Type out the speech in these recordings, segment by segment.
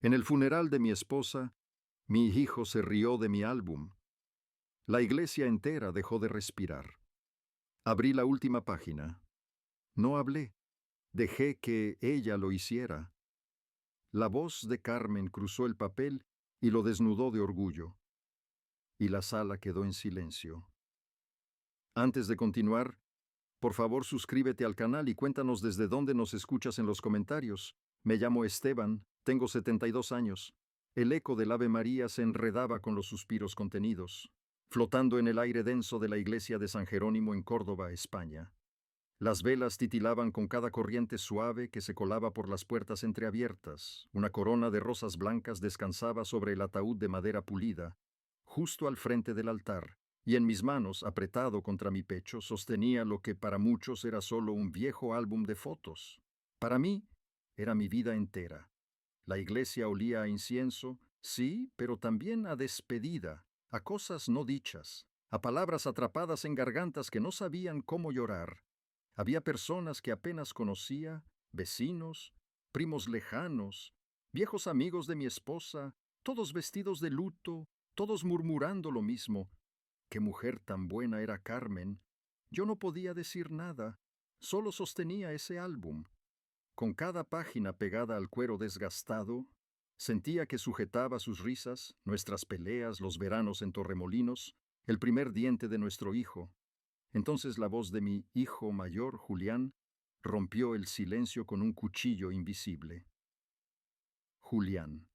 En el funeral de mi esposa, mi hijo se rió de mi álbum. La iglesia entera dejó de respirar. Abrí la última página. No hablé. Dejé que ella lo hiciera. La voz de Carmen cruzó el papel y lo desnudó de orgullo. Y la sala quedó en silencio. Antes de continuar, por favor suscríbete al canal y cuéntanos desde dónde nos escuchas en los comentarios. Me llamo Esteban, tengo 72 años. El eco del Ave María se enredaba con los suspiros contenidos, flotando en el aire denso de la iglesia de San Jerónimo en Córdoba, España. Las velas titilaban con cada corriente suave que se colaba por las puertas entreabiertas. Una corona de rosas blancas descansaba sobre el ataúd de madera pulida, justo al frente del altar, y en mis manos, apretado contra mi pecho, sostenía lo que para muchos era solo un viejo álbum de fotos. Para mí, era mi vida entera. La iglesia olía a incienso, sí, pero también a despedida, a cosas no dichas, a palabras atrapadas en gargantas que no sabían cómo llorar. Había personas que apenas conocía, vecinos, primos lejanos, viejos amigos de mi esposa, todos vestidos de luto, todos murmurando lo mismo. Qué mujer tan buena era Carmen. Yo no podía decir nada, solo sostenía ese álbum. Con cada página pegada al cuero desgastado, sentía que sujetaba sus risas, nuestras peleas, los veranos en Torremolinos, el primer diente de nuestro hijo. Entonces la voz de mi hijo mayor, Julián, rompió el silencio con un cuchillo invisible. Julián.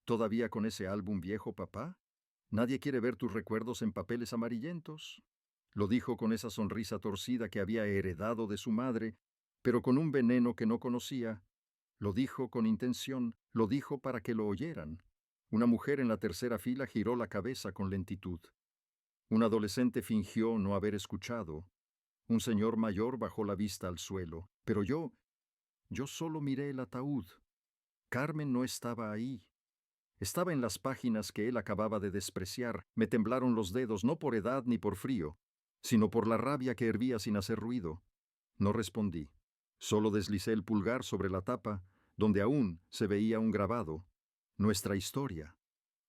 ¿Todavía con ese álbum viejo, papá? Nadie quiere ver tus recuerdos en papeles amarillentos. Lo dijo con esa sonrisa torcida que había heredado de su madre, pero con un veneno que no conocía. Lo dijo con intención, lo dijo para que lo oyeran. Una mujer en la tercera fila giró la cabeza con lentitud. Un adolescente fingió no haber escuchado. Un señor mayor bajó la vista al suelo, pero yo solo miré el ataúd. Carmen no estaba ahí. Estaba en las páginas que él acababa de despreciar. Me temblaron los dedos, no por edad ni por frío, sino por la rabia que hervía sin hacer ruido. No respondí. Solo deslicé el pulgar sobre la tapa, donde aún se veía un grabado. Nuestra historia.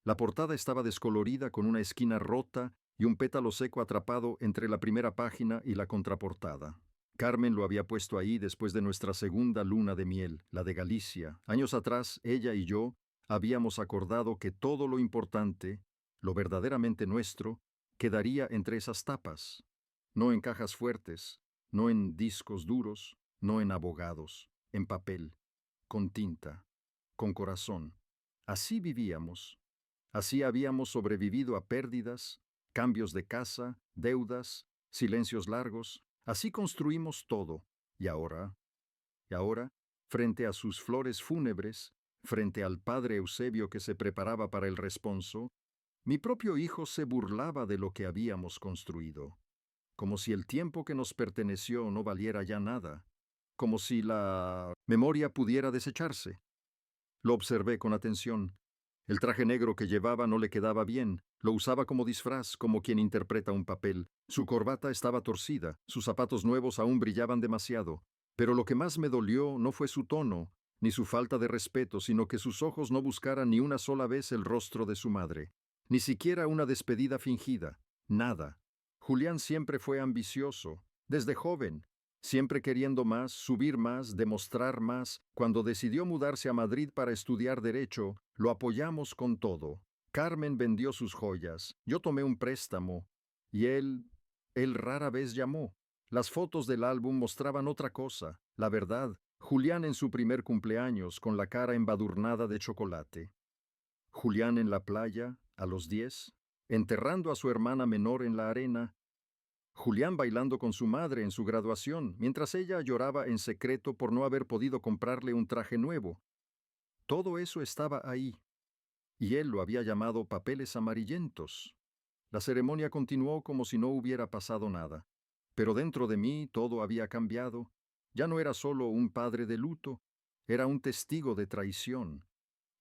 La portada estaba descolorida con una esquina rota y un pétalo seco atrapado entre la primera página y la contraportada. Carmen lo había puesto ahí después de nuestra segunda luna de miel, la de Galicia. Años atrás, ella y yo habíamos acordado que todo lo importante, lo verdaderamente nuestro, quedaría entre esas tapas, no en cajas fuertes, no en discos duros, no en abogados, en papel, con tinta, con corazón. Así vivíamos. Así habíamos sobrevivido a pérdidas, cambios de casa, deudas, silencios largos. Así construimos todo. Y ahora, frente a sus flores fúnebres, frente al padre Eusebio que se preparaba para el responso, mi propio hijo se burlaba de lo que habíamos construido, como si el tiempo que nos perteneció no valiera ya nada, como si la memoria pudiera desecharse. Lo observé con atención. El traje negro que llevaba no le quedaba bien, lo usaba como disfraz, como quien interpreta un papel. Su corbata estaba torcida, sus zapatos nuevos aún brillaban demasiado. Pero lo que más me dolió no fue su tono, ni su falta de respeto, sino que sus ojos no buscaran ni una sola vez el rostro de su madre, ni siquiera una despedida fingida, nada. Julián siempre fue ambicioso, desde joven, siempre queriendo más, subir más, demostrar más. Cuando decidió mudarse a Madrid para estudiar Derecho, lo apoyamos con todo. Carmen vendió sus joyas, yo tomé un préstamo, y él rara vez llamó. Las fotos del álbum mostraban otra cosa, la verdad, Julián en su primer cumpleaños con la cara embadurnada de chocolate. Julián en la playa, a los 10, enterrando a su hermana menor en la arena. Julián bailando con su madre en su graduación, mientras ella lloraba en secreto por no haber podido comprarle un traje nuevo. Todo eso estaba ahí, y él lo había llamado papeles amarillentos. La ceremonia continuó como si no hubiera pasado nada. Pero dentro de mí todo había cambiado. Ya no era solo un padre de luto, era un testigo de traición.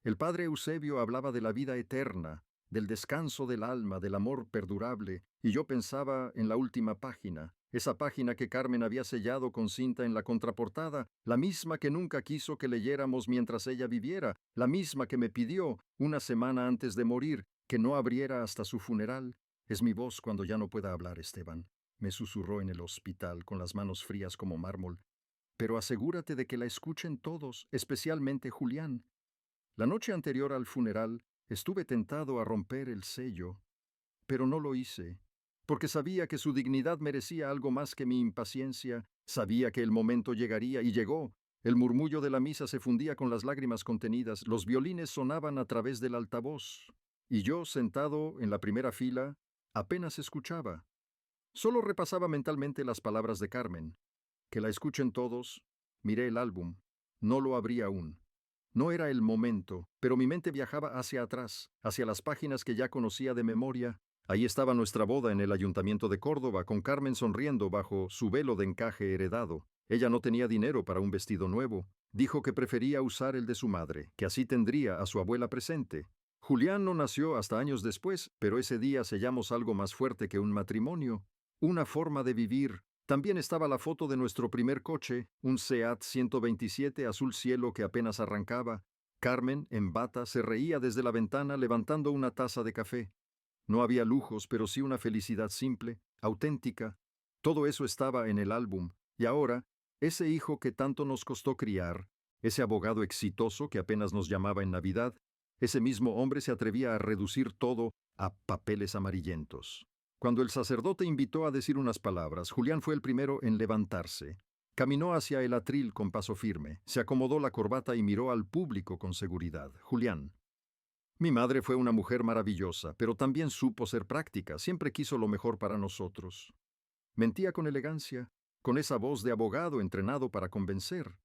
El padre Eusebio hablaba de la vida eterna, del descanso del alma, del amor perdurable, y yo pensaba en la última página, esa página que Carmen había sellado con cinta en la contraportada, la misma que nunca quiso que leyéramos mientras ella viviera, la misma que me pidió, una semana antes de morir, que no abriera hasta su funeral. Es mi voz cuando ya no pueda hablar, Esteban, me susurró en el hospital con las manos frías como mármol. Pero asegúrate de que la escuchen todos, especialmente Julián. La noche anterior al funeral, estuve tentado a romper el sello, pero no lo hice, porque sabía que su dignidad merecía algo más que mi impaciencia, sabía que el momento llegaría y llegó. El murmullo de la misa se fundía con las lágrimas contenidas, los violines sonaban a través del altavoz, y yo, sentado en la primera fila, apenas escuchaba. Solo repasaba mentalmente las palabras de Carmen. Que la escuchen todos. Miré el álbum. No lo abrí aún. No era el momento, pero mi mente viajaba hacia atrás, hacia las páginas que ya conocía de memoria. Ahí estaba nuestra boda en el Ayuntamiento de Córdoba, con Carmen sonriendo bajo su velo de encaje heredado. Ella no tenía dinero para un vestido nuevo. Dijo que prefería usar el de su madre, que así tendría a su abuela presente. Julián no nació hasta años después, pero ese día sellamos algo más fuerte que un matrimonio, una forma de vivir. También estaba la foto de nuestro primer coche, un Seat 127 azul cielo que apenas arrancaba. Carmen, en bata, se reía desde la ventana levantando una taza de café. No había lujos, pero sí una felicidad simple, auténtica. Todo eso estaba en el álbum. Y ahora, ese hijo que tanto nos costó criar, ese abogado exitoso que apenas nos llamaba en Navidad, ese mismo hombre se atrevía a reducir todo a papeles amarillentos. Cuando el sacerdote invitó a decir unas palabras, Julián fue el primero en levantarse. Caminó hacia el atril con paso firme, se acomodó la corbata y miró al público con seguridad. Julián. Mi madre fue una mujer maravillosa, pero también supo ser práctica, siempre quiso lo mejor para nosotros. Mentía con elegancia, con esa voz de abogado entrenado para convencer.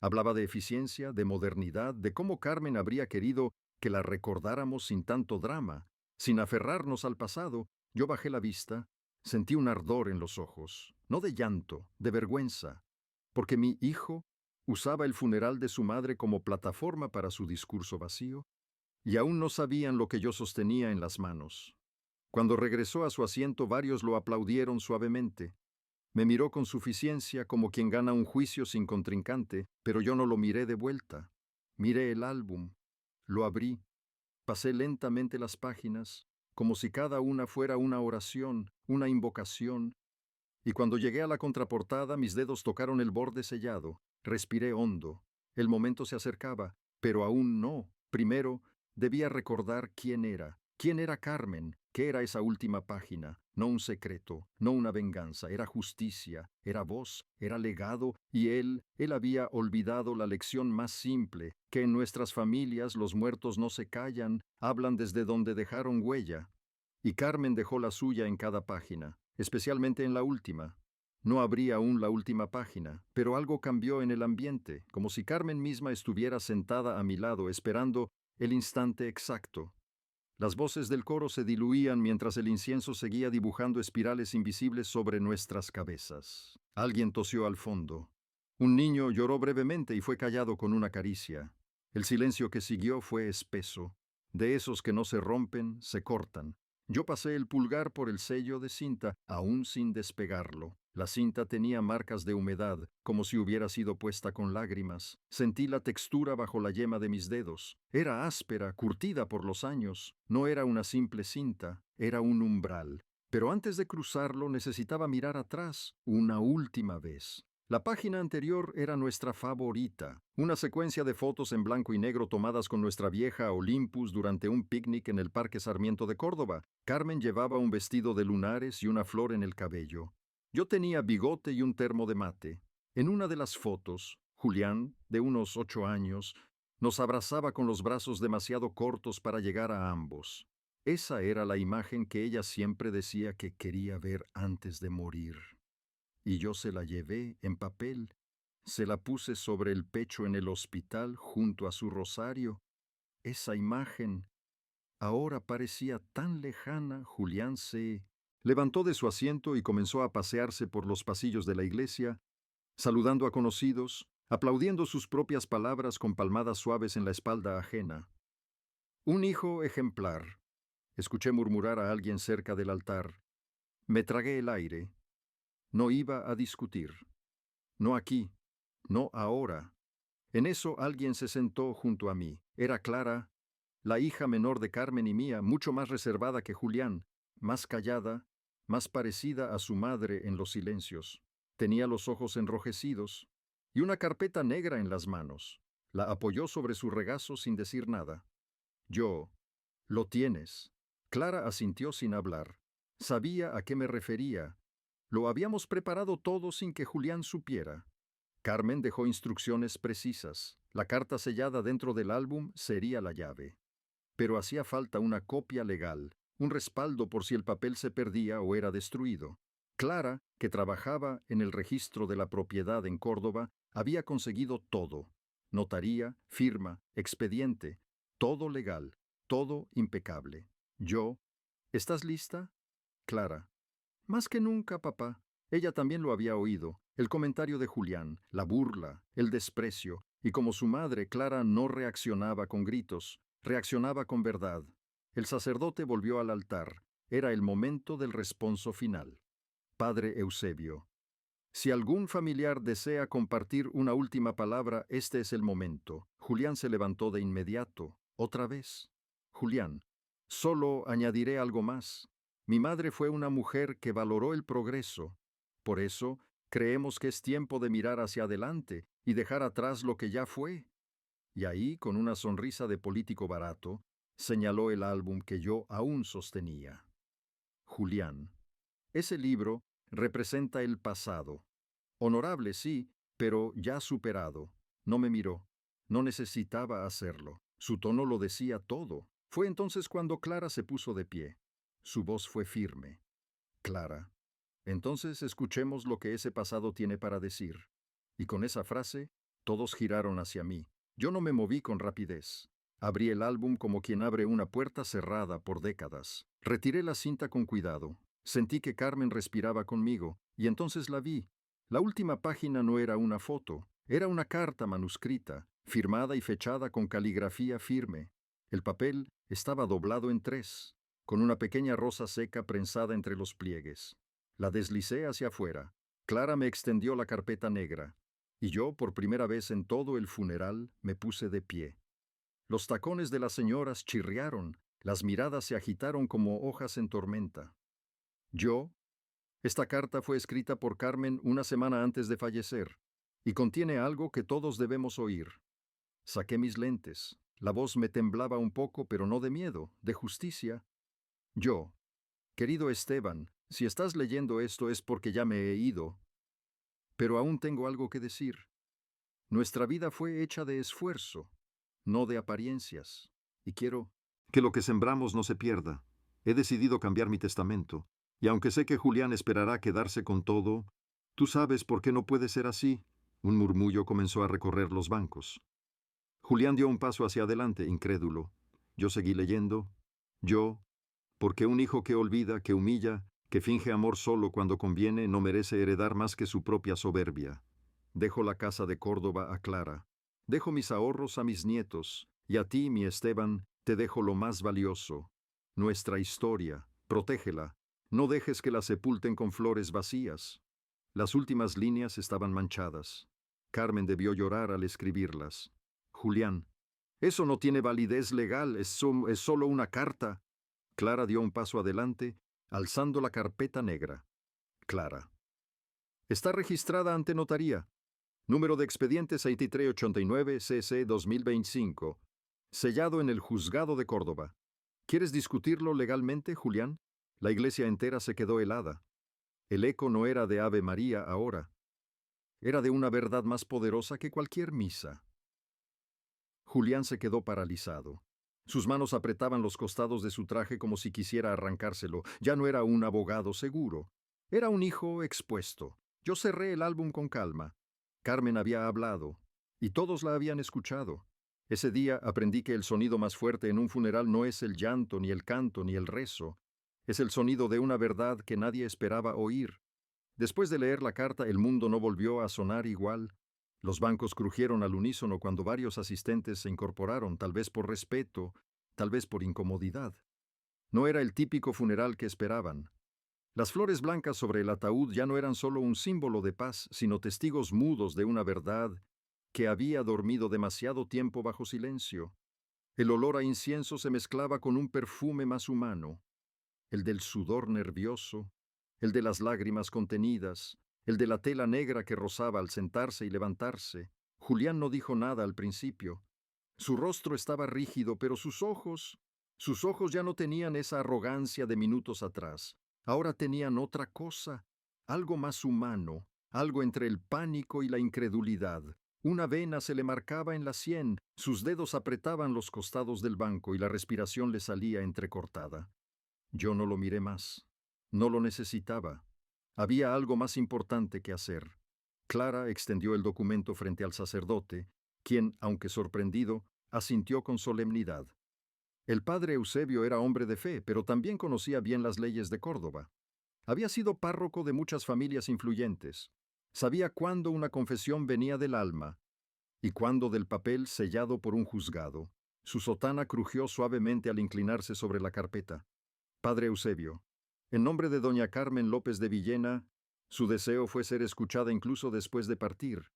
Hablaba de eficiencia, de modernidad, de cómo Carmen habría querido que la recordáramos sin tanto drama, sin aferrarnos al pasado. Yo bajé la vista, sentí un ardor en los ojos, no de llanto, de vergüenza, porque mi hijo usaba el funeral de su madre como plataforma para su discurso vacío, y aún no sabían lo que yo sostenía en las manos. Cuando regresó a su asiento, varios lo aplaudieron suavemente. Me miró con suficiencia como quien gana un juicio sin contrincante, pero yo no lo miré de vuelta. Miré el álbum, lo abrí, pasé lentamente las páginas, como si cada una fuera una oración, una invocación, y cuando llegué a la contraportada mis dedos tocaron el borde sellado, respiré hondo. El momento se acercaba, pero aún no. Primero, debía recordar quién era Carmen, qué era esa última página, no un secreto, no una venganza, era justicia, era voz, era legado, y él había olvidado la lección más simple, que en nuestras familias los muertos no se callan, hablan desde donde dejaron huella. Y Carmen dejó la suya en cada página, especialmente en la última. No abrí aún la última página, pero algo cambió en el ambiente, como si Carmen misma estuviera sentada a mi lado esperando el instante exacto. Las voces del coro se diluían mientras el incienso seguía dibujando espirales invisibles sobre nuestras cabezas. Alguien tosió al fondo. Un niño lloró brevemente y fue callado con una caricia. El silencio que siguió fue espeso, de esos que no se rompen, se cortan. Yo pasé el pulgar por el sello de cinta, aún sin despegarlo. La cinta tenía marcas de humedad, como si hubiera sido puesta con lágrimas. Sentí la textura bajo la yema de mis dedos. Era áspera, curtida por los años. No era una simple cinta, era un umbral. Pero antes de cruzarlo necesitaba mirar atrás, una última vez. La página anterior era nuestra favorita, una secuencia de fotos en blanco y negro tomadas con nuestra vieja Olympus durante un picnic en el Parque Sarmiento de Córdoba. Carmen llevaba un vestido de lunares y una flor en el cabello. Yo tenía bigote y un termo de mate. En una de las fotos, Julián, de unos 8 años, nos abrazaba con los brazos demasiado cortos para llegar a ambos. Esa era la imagen que ella siempre decía que quería ver antes de morir. Y yo se la llevé en papel, se la puse sobre el pecho en el hospital junto a su rosario. Esa imagen ahora parecía tan lejana. Julián se levantó de su asiento y comenzó a pasearse por los pasillos de la iglesia, saludando a conocidos, aplaudiendo sus propias palabras con palmadas suaves en la espalda ajena. Un hijo ejemplar. Escuché murmurar a alguien cerca del altar. Me tragué el aire. No iba a discutir. No aquí, no ahora. En eso alguien se sentó junto a mí. Era Clara, la hija menor de Carmen y mía, mucho más reservada que Julián, más callada, más parecida a su madre en los silencios. Tenía los ojos enrojecidos y una carpeta negra en las manos. La apoyó sobre su regazo sin decir nada. Yo, lo tienes. Clara asintió sin hablar. Sabía a qué me refería. Lo habíamos preparado todo sin que Julián supiera. Carmen dejó instrucciones precisas. La carta sellada dentro del álbum sería la llave. Pero hacía falta una copia legal, un respaldo por si el papel se perdía o era destruido. Clara, que trabajaba en el registro de la propiedad en Córdoba, había conseguido todo. Notaría, firma, expediente, todo legal, todo impecable. Yo, ¿estás lista? Clara. Más que nunca, papá. Ella también lo había oído, el comentario de Julián, la burla, el desprecio, y como su madre, Clara no reaccionaba con gritos, reaccionaba con verdad. El sacerdote volvió al altar. Era el momento del responso final. Padre Eusebio, si algún familiar desea compartir una última palabra, este es el momento. Julián se levantó de inmediato. Otra vez. Julián, solo añadiré algo más. Mi madre fue una mujer que valoró el progreso. Por eso, creemos que es tiempo de mirar hacia adelante y dejar atrás lo que ya fue. Y ahí, con una sonrisa de político barato, señaló el álbum que yo aún sostenía. Julián. Ese libro representa el pasado. Honorable, sí, pero ya superado. No me miró. No necesitaba hacerlo. Su tono lo decía todo. Fue entonces cuando Clara se puso de pie. Su voz fue firme. Clara, entonces escuchemos lo que ese pasado tiene para decir. Y con esa frase, todos giraron hacia mí. Yo no me moví con rapidez. Abrí el álbum como quien abre una puerta cerrada por décadas. Retiré la cinta con cuidado. Sentí que Carmen respiraba conmigo, y entonces la vi. La última página no era una foto, era una carta manuscrita, firmada y fechada con caligrafía firme. El papel estaba doblado en tres, con una pequeña rosa seca prensada entre los pliegues. La deslicé hacia afuera. Clara me extendió la carpeta negra, y yo, por primera vez en todo el funeral, me puse de pie. Los tacones de las señoras chirriaron, las miradas se agitaron como hojas en tormenta. Esta carta fue escrita por Carmen una semana antes de fallecer, y contiene algo que todos debemos oír. Saqué mis lentes. La voz me temblaba un poco, pero no de miedo, de justicia. Yo, querido Esteban, si estás leyendo esto es porque ya me he ido, pero aún tengo algo que decir. Nuestra vida fue hecha de esfuerzo, no de apariencias, y quiero que lo que sembramos no se pierda. He decidido cambiar mi testamento, y aunque sé que Julián esperará quedarse con todo, tú sabes por qué no puede ser así. Un murmullo comenzó a recorrer los bancos. Julián dio un paso hacia adelante, incrédulo. Yo seguí leyendo. Porque un hijo que olvida, que humilla, que finge amor solo cuando conviene, no merece heredar más que su propia soberbia. Dejo la casa de Córdoba a Clara. Dejo mis ahorros a mis nietos, y a ti, mi Esteban, te dejo lo más valioso. Nuestra historia. Protégela. No dejes que la sepulten con flores vacías. Las últimas líneas estaban manchadas. Carmen debió llorar al escribirlas. Julián, eso no tiene validez legal, es solo una carta. Clara dio un paso adelante, alzando la carpeta negra. Clara. Está registrada ante notaría. Número de expediente 6389 CC 2025. Sellado en el juzgado de Córdoba. ¿Quieres discutirlo legalmente, Julián? La iglesia entera se quedó helada. El eco no era de Ave María ahora. Era de una verdad más poderosa que cualquier misa. Julián se quedó paralizado. Sus manos apretaban los costados de su traje como si quisiera arrancárselo. Ya no era un abogado seguro. Era un hijo expuesto. Yo cerré el álbum con calma. Carmen había hablado, y todos la habían escuchado. Ese día aprendí que el sonido más fuerte en un funeral no es el llanto, ni el canto, ni el rezo. Es el sonido de una verdad que nadie esperaba oír. Después de leer la carta, el mundo no volvió a sonar igual. Los bancos crujieron al unísono cuando varios asistentes se incorporaron, tal vez por respeto, tal vez por incomodidad. No era el típico funeral que esperaban. Las flores blancas sobre el ataúd ya no eran solo un símbolo de paz, sino testigos mudos de una verdad que había dormido demasiado tiempo bajo silencio. El olor a incienso se mezclaba con un perfume más humano, el del sudor nervioso, el de las lágrimas contenidas, el de la tela negra que rozaba al sentarse y levantarse. Julián no dijo nada al principio. Su rostro estaba rígido, pero sus ojos ya no tenían esa arrogancia de minutos atrás. Ahora tenían otra cosa, algo más humano, algo entre el pánico y la incredulidad. Una vena se le marcaba en la sien, sus dedos apretaban los costados del banco y la respiración le salía entrecortada. Yo no lo miré más. No lo necesitaba. Había algo más importante que hacer. Clara extendió el documento frente al sacerdote, quien, aunque sorprendido, asintió con solemnidad. El padre Eusebio era hombre de fe, pero también conocía bien las leyes de Córdoba. Había sido párroco de muchas familias influyentes. Sabía cuándo una confesión venía del alma y cuándo del papel sellado por un juzgado. Su sotana crujió suavemente al inclinarse sobre la carpeta. Padre Eusebio, en nombre de doña Carmen López de Villena, su deseo fue ser escuchada incluso después de partir.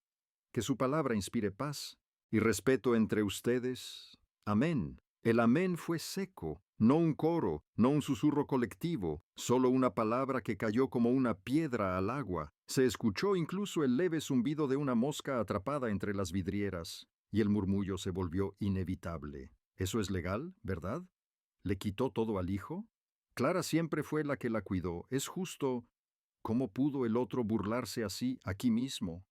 Que su palabra inspire paz y respeto entre ustedes. Amén. El amén fue seco, no un coro, no un susurro colectivo, solo una palabra que cayó como una piedra al agua. Se escuchó incluso el leve zumbido de una mosca atrapada entre las vidrieras, y el murmullo se volvió inevitable. ¿Eso es legal, verdad? ¿Le quitó todo al hijo? Clara siempre fue la que la cuidó. Es justo. ¿Cómo pudo el otro burlarse así aquí mismo?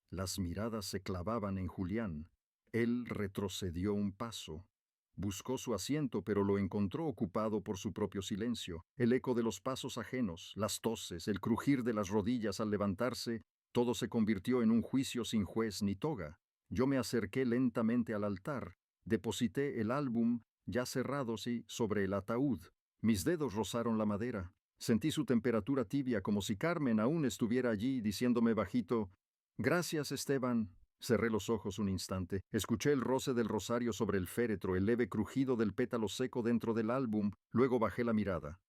Las miradas se clavaban en Julián. Él retrocedió un paso. Buscó su asiento, pero lo encontró ocupado por su propio silencio. El eco de los pasos ajenos, las toses, el crujir de las rodillas al levantarse, todo se convirtió en un juicio sin juez ni toga. Yo me acerqué lentamente al altar. Deposité el álbum, ya cerrado, sí, sobre el ataúd. Mis dedos rozaron la madera. Sentí su temperatura tibia, como si Carmen aún estuviera allí, diciéndome bajito: «Gracias, Esteban». Cerré los ojos un instante. Escuché el roce del rosario sobre el féretro, el leve crujido del pétalo seco dentro del álbum. Luego bajé la mirada.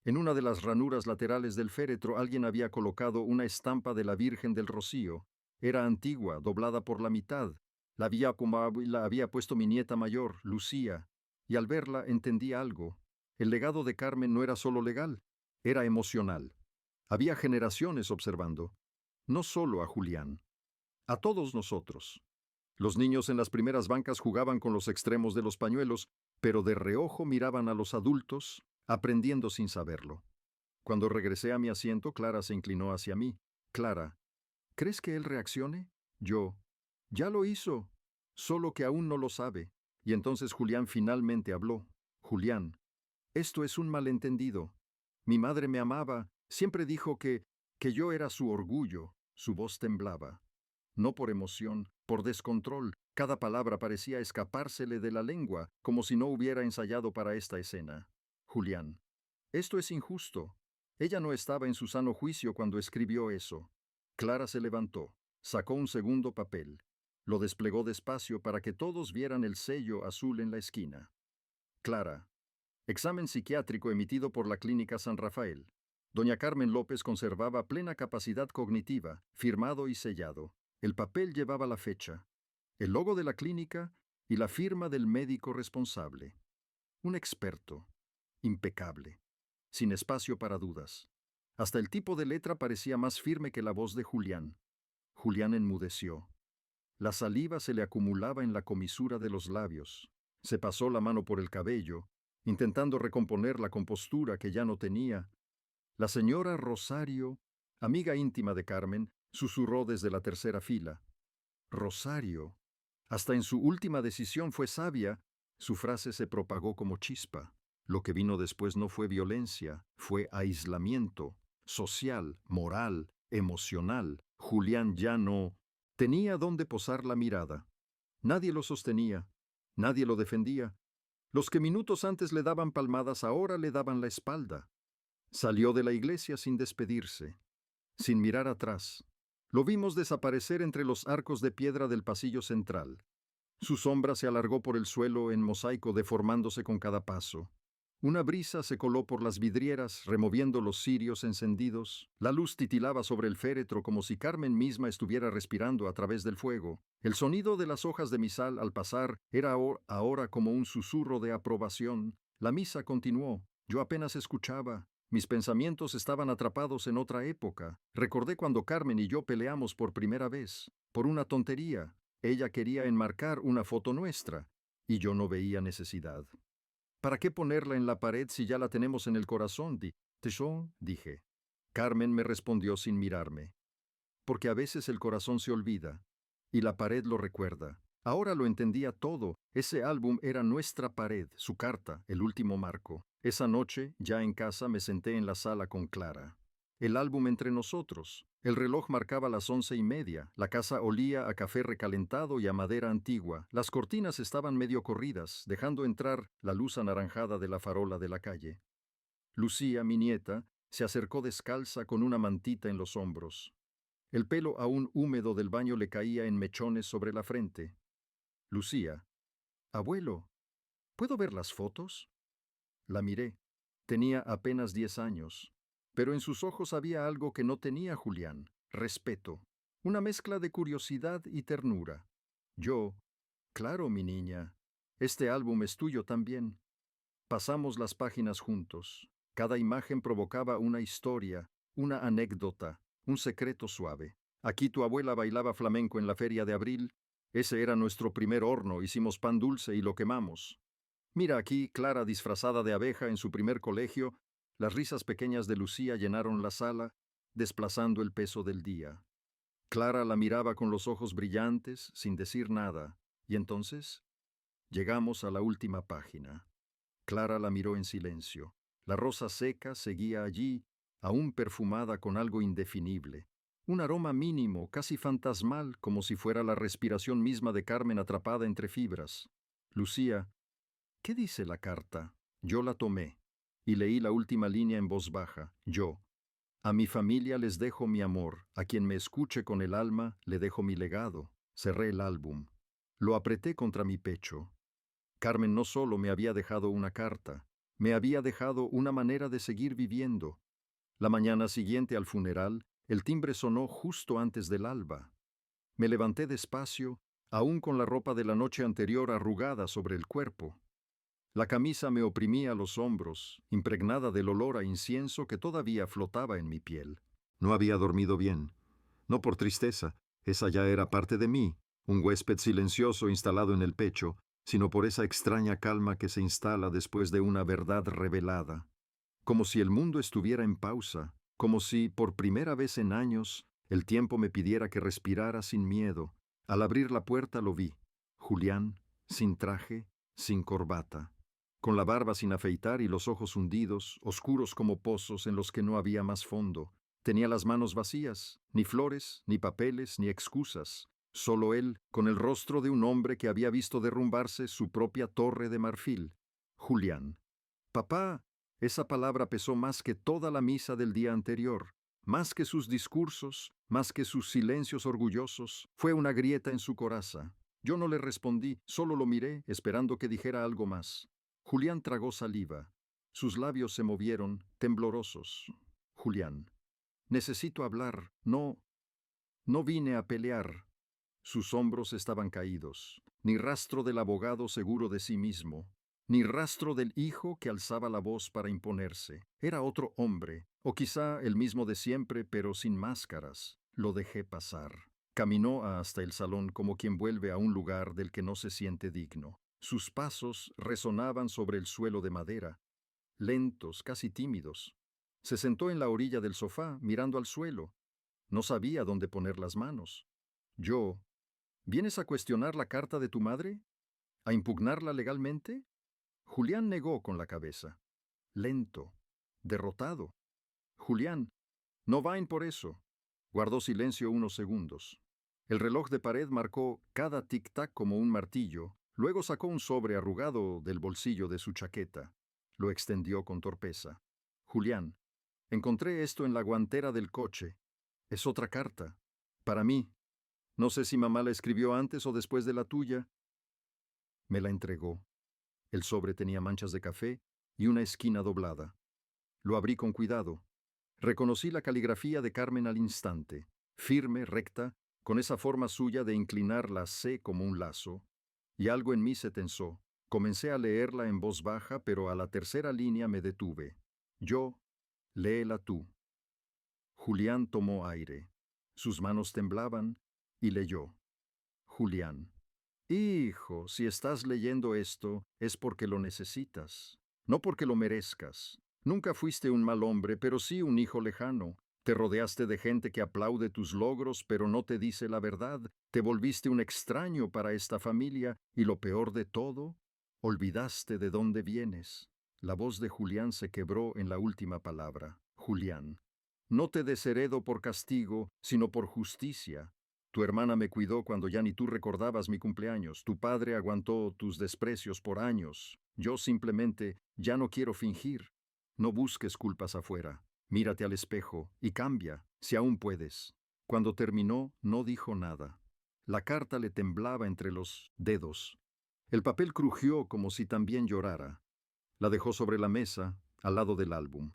En una de las ranuras laterales del féretro alguien había colocado una estampa de la Virgen del Rocío. Era antigua, doblada por la mitad. La había puesto mi nieta mayor, Lucía, y al verla entendí algo. El legado de Carmen no era solo legal, era emocional. Había generaciones observando, no solo a Julián, a todos nosotros. Los niños en las primeras bancas jugaban con los extremos de los pañuelos, pero de reojo miraban a los adultos, aprendiendo sin saberlo. Cuando regresé a mi asiento, Clara se inclinó hacia mí. «Clara, ¿crees que él reaccione?» Yo: «Ya lo hizo, solo que aún no lo sabe». Y entonces Julián finalmente habló. «Julián, esto es un malentendido. Mi madre me amaba, siempre dijo que yo era su orgullo». Su voz temblaba. No por emoción, por descontrol. Cada palabra parecía escapársele de la lengua, como si no hubiera ensayado para esta escena. «Julián, esto es injusto. Ella no estaba en su sano juicio cuando escribió eso». Clara se levantó, sacó un segundo papel. Lo desplegó despacio para que todos vieran el sello azul en la esquina. «Clara, examen psiquiátrico emitido por la Clínica San Rafael. Doña Carmen López conservaba plena capacidad cognitiva, firmado y sellado. El papel llevaba la fecha, el logo de la clínica y la firma del médico responsable. Un experto, impecable, sin espacio para dudas. Hasta el tipo de letra parecía más firme que la voz de Julián. Julián enmudeció. La saliva se le acumulaba en la comisura de los labios. Se pasó la mano por el cabello, intentando recomponer la compostura que ya no tenía. La señora Rosario, amiga íntima de Carmen, susurró desde la tercera fila. «Rosario». Hasta en su última decisión fue sabia. Su frase se propagó como chispa. Lo que vino después no fue violencia, fue aislamiento, social, moral, emocional. Julián ya no tenía dónde posar la mirada. Nadie lo sostenía, nadie lo defendía. Los que minutos antes le daban palmadas ahora le daban la espalda. Salió de la iglesia sin despedirse, sin mirar atrás. Lo vimos desaparecer entre los arcos de piedra del pasillo central. Su sombra se alargó por el suelo en mosaico, deformándose con cada paso. Una brisa se coló por las vidrieras, removiendo los cirios encendidos. La luz titilaba sobre el féretro como si Carmen misma estuviera respirando a través del fuego. El sonido de las hojas de misal al pasar era ahora como un susurro de aprobación. La misa continuó. Yo apenas escuchaba. Mis pensamientos estaban atrapados en otra época. Recordé cuando Carmen y yo peleamos por primera vez, por una tontería. Ella quería enmarcar una foto nuestra, y yo no veía necesidad. ¿Para qué ponerla en la pared si ya la tenemos en el corazón? Dije. Carmen me respondió sin mirarme. Porque a veces el corazón se olvida, y la pared lo recuerda. Ahora lo entendía todo. Ese álbum era nuestra pared, su carta, el último marco. Esa noche, ya en casa, me senté en la sala con Clara. El álbum entre nosotros. El reloj marcaba las 11:30. La casa olía a café recalentado y a madera antigua. Las cortinas estaban medio corridas, dejando entrar la luz anaranjada de la farola de la calle. Lucía, mi nieta, se acercó descalza con una mantita en los hombros. El pelo aún húmedo del baño le caía en mechones sobre la frente. Lucía, abuelo, ¿puedo ver las fotos? La miré. Tenía apenas 10 años, pero en sus ojos había algo que no tenía Julián: respeto, una mezcla de curiosidad y ternura. Yo, claro, mi niña, este álbum es tuyo también. Pasamos las páginas juntos. Cada imagen provocaba una historia, una anécdota, un secreto suave. Aquí tu abuela bailaba flamenco en la feria de abril. Ese era nuestro primer horno, hicimos pan dulce y lo quemamos. Mira aquí, Clara disfrazada de abeja en su primer colegio. Las risas pequeñas de Lucía llenaron la sala, desplazando el peso del día. Clara la miraba con los ojos brillantes, sin decir nada, y entonces llegamos a la última página. Clara la miró en silencio. La rosa seca seguía allí, aún perfumada con algo indefinible. Un aroma mínimo, casi fantasmal, como si fuera la respiración misma de Carmen atrapada entre fibras. Lucía, ¿qué dice la carta? Yo la tomé y leí la última línea en voz baja. Yo, a mi familia les dejo mi amor, a quien me escuche con el alma le dejo mi legado. Cerré el álbum. Lo apreté contra mi pecho. Carmen no solo me había dejado una carta, me había dejado una manera de seguir viviendo. La mañana siguiente al funeral, el timbre sonó justo antes del alba. Me levanté despacio, aún con la ropa de la noche anterior arrugada sobre el cuerpo. La camisa me oprimía los hombros, impregnada del olor a incienso que todavía flotaba en mi piel. No había dormido bien. No por tristeza, esa ya era parte de mí, un huésped silencioso instalado en el pecho, sino por esa extraña calma que se instala después de una verdad revelada. Como si el mundo estuviera en pausa, como si, por primera vez en años, el tiempo me pidiera que respirara sin miedo. Al abrir la puerta lo vi. Julián, sin traje, sin corbata, con la barba sin afeitar y los ojos hundidos, oscuros como pozos en los que no había más fondo. Tenía las manos vacías, ni flores, ni papeles, ni excusas. Solo él, con el rostro de un hombre que había visto derrumbarse su propia torre de marfil. Julián. Papá. Esa palabra pesó más que toda la misa del día anterior, más que sus discursos, más que sus silencios orgullosos. Fue una grieta en su coraza. Yo no le respondí, solo lo miré, esperando que dijera algo más. Julián tragó saliva. Sus labios se movieron, temblorosos. Julián. Necesito hablar. No vine a pelear. Sus hombros estaban caídos. Ni rastro del abogado seguro de sí mismo. Ni rastro del hijo que alzaba la voz para imponerse. Era otro hombre, o quizá el mismo de siempre, pero sin máscaras. Lo dejé pasar. Caminó hasta el salón como quien vuelve a un lugar del que no se siente digno. Sus pasos resonaban sobre el suelo de madera, lentos, casi tímidos. Se sentó en la orilla del sofá, mirando al suelo. No sabía dónde poner las manos. Yo, ¿vienes a cuestionar la carta de tu madre? ¿A impugnarla legalmente? Julián negó con la cabeza. Lento, derrotado. Julián, no vain por eso. Guardó silencio unos segundos. El reloj de pared marcó cada tic-tac como un martillo. Luego sacó un sobre arrugado del bolsillo de su chaqueta. Lo extendió con torpeza. Julián, encontré esto en la guantera del coche. Es otra carta. Para mí. No sé si mamá la escribió antes o después de la tuya. Me la entregó. El sobre tenía manchas de café y una esquina doblada. Lo abrí con cuidado. Reconocí la caligrafía de Carmen al instante, firme, recta, con esa forma suya de inclinar la C como un lazo, y algo en mí se tensó. Comencé a leerla en voz baja, pero a la tercera línea me detuve. Yo, léela tú. Julián tomó aire. Sus manos temblaban y leyó. Julián. Hijo, si estás leyendo esto, es porque lo necesitas, no porque lo merezcas. Nunca fuiste un mal hombre, pero sí un hijo lejano. Te rodeaste de gente que aplaude tus logros, pero no te dice la verdad. Te volviste un extraño para esta familia, y lo peor de todo, olvidaste de dónde vienes. La voz de Julián se quebró en la última palabra. Julián. No te desheredo por castigo, sino por justicia. Tu hermana me cuidó cuando ya ni tú recordabas mi cumpleaños. Tu padre aguantó tus desprecios por años. Yo simplemente ya no quiero fingir. No busques culpas afuera. Mírate al espejo y cambia, si aún puedes. Cuando terminó, no dijo nada. La carta le temblaba entre los dedos. El papel crujió como si también llorara. La dejó sobre la mesa, al lado del álbum.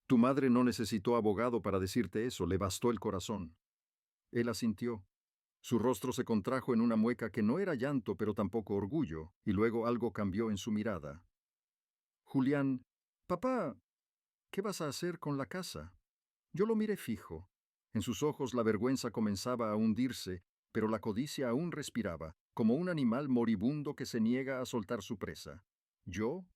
Tu madre no necesitó abogado para decirte eso, le bastó el corazón. Él asintió. Su rostro se contrajo en una mueca que no era llanto, pero tampoco orgullo, y luego algo cambió en su mirada. Julián, papá, ¿qué vas a hacer con la casa? Yo lo miré fijo. En sus ojos la vergüenza comenzaba a hundirse, pero la codicia aún respiraba, como un animal moribundo que se niega a soltar su presa. ¿Yo?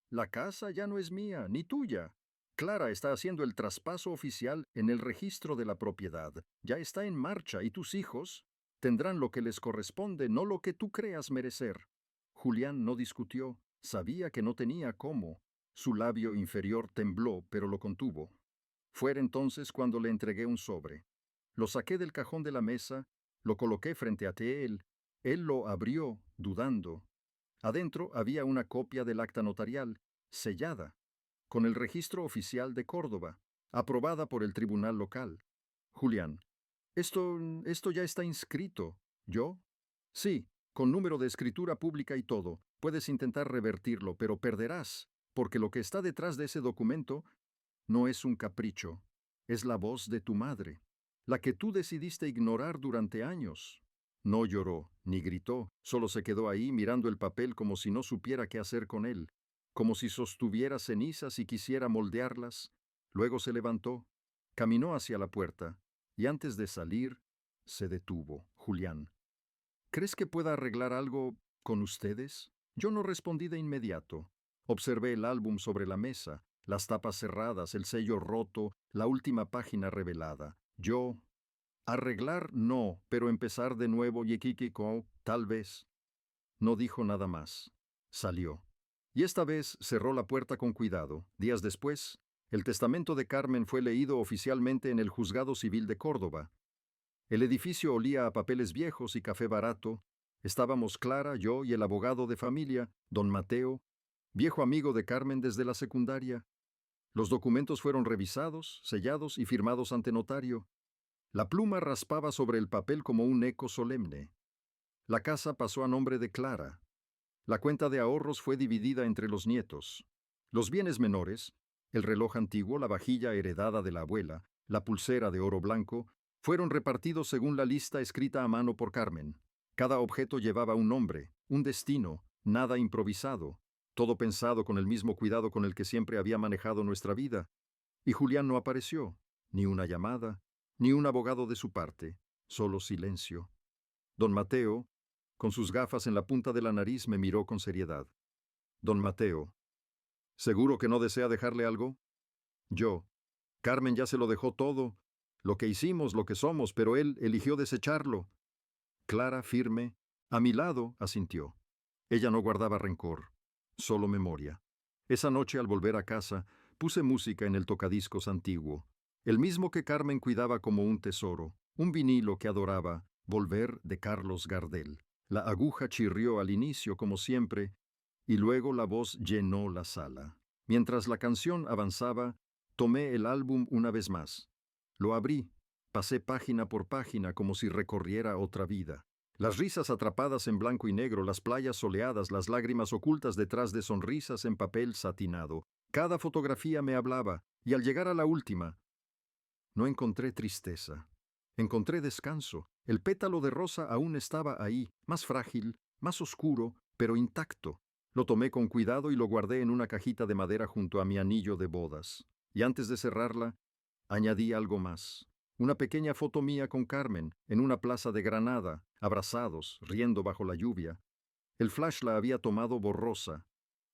La casa ya no es mía, ni tuya. Clara está haciendo el traspaso oficial en el registro de la propiedad. Ya está en marcha y tus hijos tendrán lo que les corresponde, no lo que tú creas merecer. Julián no discutió, sabía que no tenía cómo. Su labio inferior tembló, pero lo contuvo. Fue entonces cuando le entregué un sobre. Lo saqué del cajón de la mesa, lo coloqué frente a él. Él lo abrió, dudando. Adentro había una copia del acta notarial, sellada, con el registro oficial de Córdoba, aprobada por el tribunal local. Julián. Esto ya está inscrito. ¿Yo? Sí, con número de escritura pública y todo. Puedes intentar revertirlo, pero perderás, porque lo que está detrás de ese documento no es un capricho, es la voz de tu madre, la que tú decidiste ignorar durante años. No lloró, ni gritó, solo se quedó ahí mirando el papel como si no supiera qué hacer con él, como si sostuviera cenizas y quisiera moldearlas. Luego se levantó, caminó hacia la puerta, y antes de salir, se detuvo. Julián. ¿Crees que pueda arreglar algo con ustedes? Yo no respondí de inmediato. Observé el álbum sobre la mesa, las tapas cerradas, el sello roto, la última página revelada. Arreglar no, pero empezar de nuevo Yekikiko, tal vez. No dijo nada más. Salió. Y esta vez cerró la puerta con cuidado. Días después, el testamento de Carmen fue leído oficialmente en el Juzgado Civil de Córdoba. El edificio olía a papeles viejos y café barato. Estábamos Clara, yo y el abogado de familia, don Mateo, viejo amigo de Carmen desde la secundaria. Los documentos fueron revisados, sellados y firmados ante notario. La pluma raspaba sobre el papel como un eco solemne. La casa pasó a nombre de Clara. La cuenta de ahorros fue dividida entre los nietos. Los bienes menores, el reloj antiguo, la vajilla heredada de la abuela, la pulsera de oro blanco, fueron repartidos según la lista escrita a mano por Carmen. Cada objeto llevaba un nombre, un destino, nada improvisado, todo pensado con el mismo cuidado con el que siempre había manejado nuestra vida. Y Julián no apareció, ni una llamada, ni un abogado de su parte, solo silencio. Don Mateo, con sus gafas en la punta de la nariz, me miró con seriedad. Don Mateo, ¿seguro que no desea dejarle algo? Yo, Carmen ya se lo dejó todo, lo que hicimos, lo que somos, pero él eligió desecharlo. Clara, firme, a mi lado, asintió. Ella no guardaba rencor, solo memoria. Esa noche, al volver a casa, puse música en el tocadiscos antiguo, el mismo que Carmen cuidaba como un tesoro, un vinilo que adoraba, Volver de Carlos Gardel. La aguja chirrió al inicio, como siempre, y luego la voz llenó la sala. Mientras la canción avanzaba, tomé el álbum una vez más. Lo abrí, pasé página por página como si recorriera otra vida. Las risas atrapadas en blanco y negro, las playas soleadas, las lágrimas ocultas detrás de sonrisas en papel satinado. Cada fotografía me hablaba, y al llegar a la última, no encontré tristeza. Encontré descanso. El pétalo de rosa aún estaba ahí, más frágil, más oscuro, pero intacto. Lo tomé con cuidado y lo guardé en una cajita de madera junto a mi anillo de bodas. Y antes de cerrarla, añadí algo más. Una pequeña foto mía con Carmen, en una plaza de Granada, abrazados, riendo bajo la lluvia. El flash la había tomado borrosa,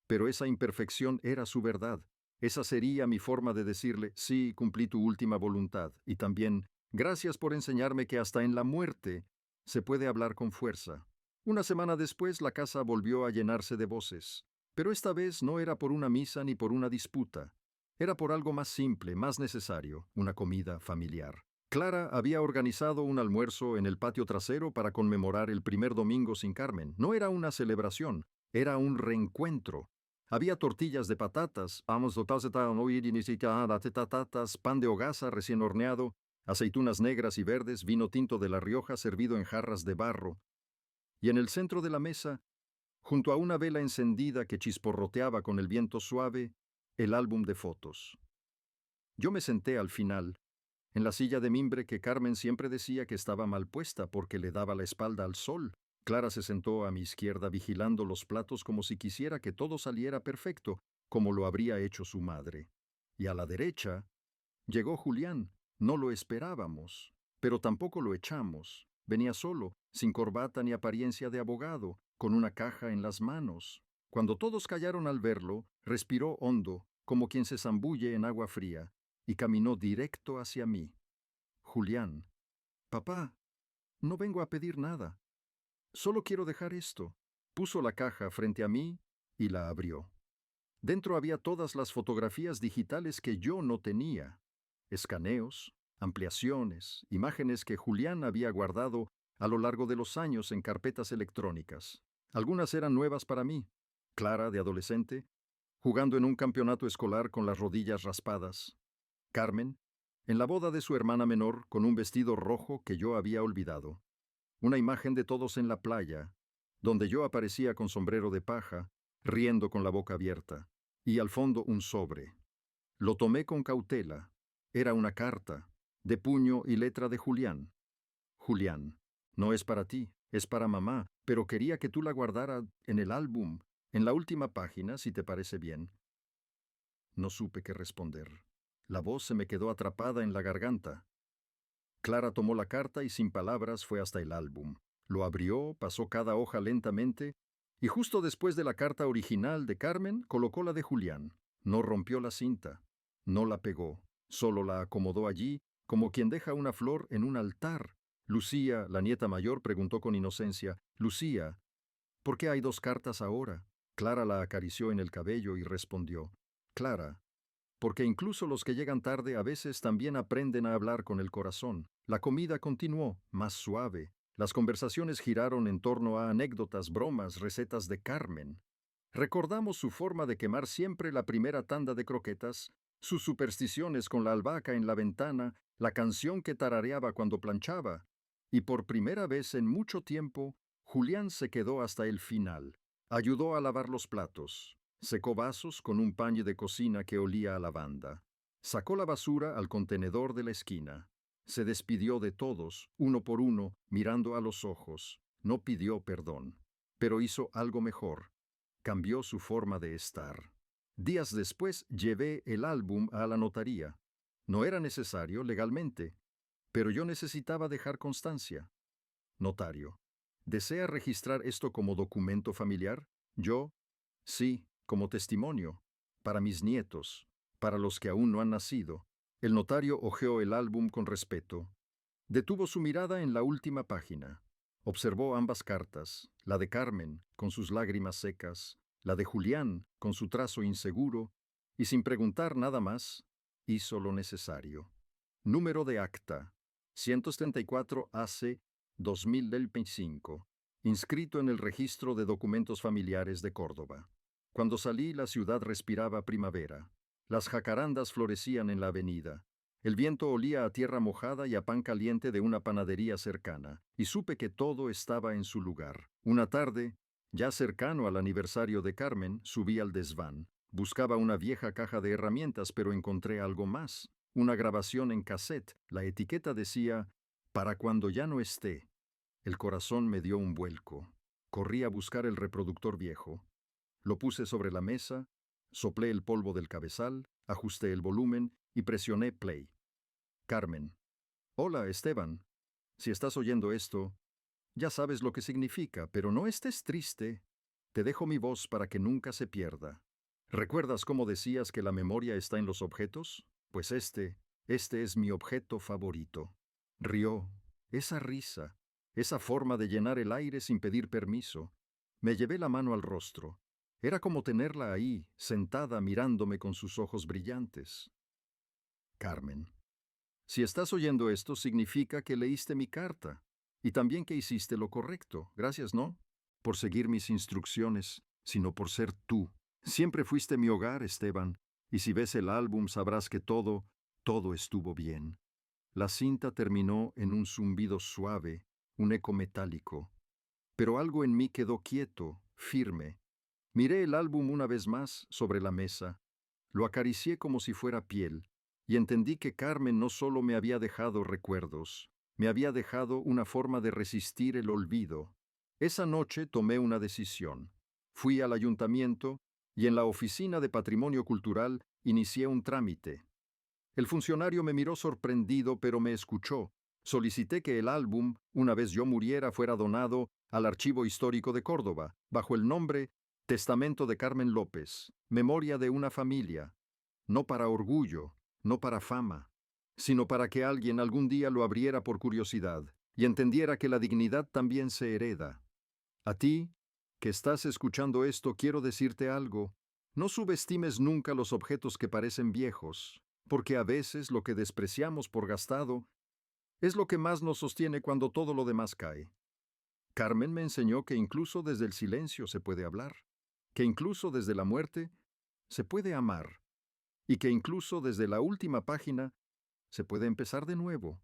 pero esa imperfección era su verdad. Esa sería mi forma de decirle, sí, cumplí tu última voluntad, y también, gracias por enseñarme que hasta en la muerte se puede hablar con fuerza. Una semana después la casa volvió a llenarse de voces, pero esta vez no era por una misa ni por una disputa. Era por algo más simple, más necesario, una comida familiar. Clara había organizado un almuerzo en el patio trasero para conmemorar el primer domingo sin Carmen. No era una celebración, era un reencuentro. Había tortillas de patatas, pan de hogaza recién horneado, aceitunas negras y verdes, vino tinto de La Rioja servido en jarras de barro. Y en el centro de la mesa, junto a una vela encendida que chisporroteaba con el viento suave, el álbum de fotos. Yo me senté al final, en la silla de mimbre que Carmen siempre decía que estaba mal puesta porque le daba la espalda al sol. Clara se sentó a mi izquierda vigilando los platos como si quisiera que todo saliera perfecto, como lo habría hecho su madre. Y a la derecha llegó Julián. No lo esperábamos, pero tampoco lo echamos. Venía solo, sin corbata ni apariencia de abogado, con una caja en las manos. Cuando todos callaron al verlo, respiró hondo, como quien se zambulle en agua fría, y caminó directo hacia mí. Julián, papá, no vengo a pedir nada. Solo quiero dejar esto. Puso la caja frente a mí y la abrió. Dentro había todas las fotografías digitales que yo no tenía. Escaneos, ampliaciones, imágenes que Julián había guardado a lo largo de los años en carpetas electrónicas. Algunas eran nuevas para mí. Clara, de adolescente, jugando en un campeonato escolar con las rodillas raspadas. Carmen, en la boda de su hermana menor con un vestido rojo que yo había olvidado. Una imagen de todos en la playa, donde yo aparecía con sombrero de paja, riendo con la boca abierta, y al fondo un sobre. Lo tomé con cautela. Era una carta, de puño y letra de Julián. Julián, no es para ti, es para mamá, pero quería que tú la guardaras en el álbum, en la última página, si te parece bien. No supe qué responder. La voz se me quedó atrapada en la garganta. Clara tomó la carta y sin palabras fue hasta el álbum. Lo abrió, pasó cada hoja lentamente, y justo después de la carta original de Carmen, colocó la de Julián. No rompió la cinta, no la pegó, solo la acomodó allí, como quien deja una flor en un altar. Lucía, la nieta mayor, preguntó con inocencia, «Lucía, ¿por qué hay dos cartas ahora?» Clara la acarició en el cabello y respondió, «Clara, porque incluso los que llegan tarde a veces también aprenden a hablar con el corazón». La comida continuó, más suave. Las conversaciones giraron en torno a anécdotas, bromas, recetas de Carmen. Recordamos su forma de quemar siempre la primera tanda de croquetas, sus supersticiones con la albahaca en la ventana, la canción que tarareaba cuando planchaba. Y por primera vez en mucho tiempo, Julián se quedó hasta el final. Ayudó a lavar los platos. Secó vasos con un paño de cocina que olía a lavanda. Sacó la basura al contenedor de la esquina. Se despidió de todos, uno por uno, mirando a los ojos. No pidió perdón, pero hizo algo mejor. Cambió su forma de estar. Días después llevé el álbum a la notaría. No era necesario legalmente, pero yo necesitaba dejar constancia. Notario, ¿desea registrar esto como documento familiar? Yo, sí, como testimonio, para mis nietos, para los que aún no han nacido. El notario hojeó el álbum con respeto. Detuvo su mirada en la última página. Observó ambas cartas, la de Carmen, con sus lágrimas secas, la de Julián, con su trazo inseguro, y sin preguntar nada más, hizo lo necesario. Número de acta, 174 AC 2025, inscrito en el Registro de Documentos Familiares de Córdoba. Cuando salí, la ciudad respiraba primavera. Las jacarandas florecían en la avenida. El viento olía a tierra mojada y a pan caliente de una panadería cercana, y supe que todo estaba en su lugar. Una tarde, ya cercano al aniversario de Carmen, subí al desván. Buscaba una vieja caja de herramientas, pero encontré algo más. Una grabación en cassette. La etiqueta decía, «Para cuando ya no esté». El corazón me dio un vuelco. Corrí a buscar el reproductor viejo. Lo puse sobre la mesa, soplé el polvo del cabezal, ajusté el volumen y presioné play. Carmen. Hola, Esteban. Si estás oyendo esto, ya sabes lo que significa, pero no estés triste. Te dejo mi voz para que nunca se pierda. ¿Recuerdas cómo decías que la memoria está en los objetos? Pues este es mi objeto favorito. Rió. Esa risa, esa forma de llenar el aire sin pedir permiso. Me llevé la mano al rostro. Era como tenerla ahí, sentada mirándome con sus ojos brillantes. Carmen. Si estás oyendo esto, significa que leíste mi carta y también que hiciste lo correcto. Gracias, ¿no? Por seguir mis instrucciones, sino por ser tú. Siempre fuiste mi hogar, Esteban, y si ves el álbum sabrás que todo estuvo bien. La cinta terminó en un zumbido suave, un eco metálico. Pero algo en mí quedó quieto, firme. Miré el álbum una vez más sobre la mesa. Lo acaricié como si fuera piel, y entendí que Carmen no solo me había dejado recuerdos, me había dejado una forma de resistir el olvido. Esa noche tomé una decisión. Fui al ayuntamiento y en la oficina de Patrimonio Cultural inicié un trámite. El funcionario me miró sorprendido, pero me escuchó. Solicité que el álbum, una vez yo muriera, fuera donado al Archivo Histórico de Córdoba, bajo el nombre Testamento de Carmen López, Memoria de una familia, no para orgullo, no para fama, sino para que alguien algún día lo abriera por curiosidad y entendiera que la dignidad también se hereda. A ti, que estás escuchando esto, quiero decirte algo. No subestimes nunca los objetos que parecen viejos, porque a veces lo que despreciamos por gastado es lo que más nos sostiene cuando todo lo demás cae. Carmen me enseñó que incluso desde el silencio se puede hablar, que incluso desde la muerte se puede amar, y que incluso desde la última página se puede empezar de nuevo.